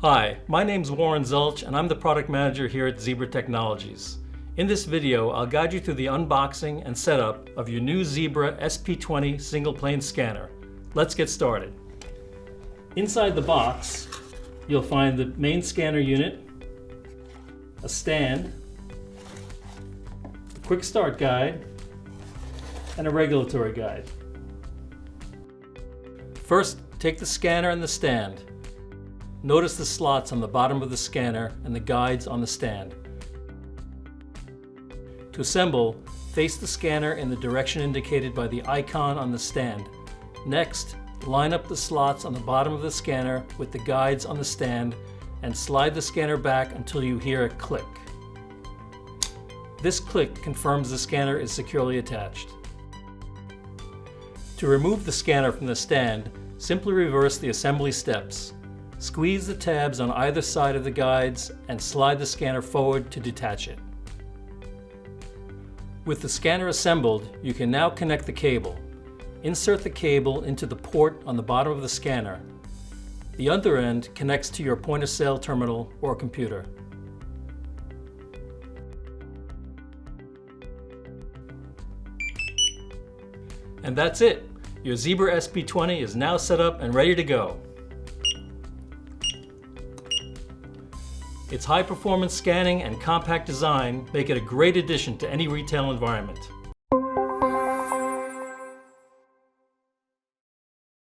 Hi, my name's Warren Zulch and I'm the product manager here at Zebra Technologies. In this video, I'll guide you through the unboxing and setup of your new Zebra SP20 single plane scanner. Let's get started. Inside the box, you'll find the main scanner unit, a stand, a quick start guide, and a regulatory guide. First, take the scanner and the stand. Notice the slots on the bottom of the scanner and the guides on the stand. To assemble, face the scanner in the direction indicated by the icon on the stand. Next, line up the slots on the bottom of the scanner with the guides on the stand and slide the scanner back until you hear a click. This click confirms the scanner is securely attached. To remove the scanner from the stand, simply reverse the assembly steps. Squeeze the tabs on either side of the guides and slide the scanner forward to detach it. With the scanner assembled, you can now connect the cable. Insert the cable into the port on the bottom of the scanner. The other end connects to your point-of-sale terminal or computer. And that's it! Your Zebra SP20 is now set up and ready to go. Its high-performance scanning and compact design make it a great addition to any retail environment.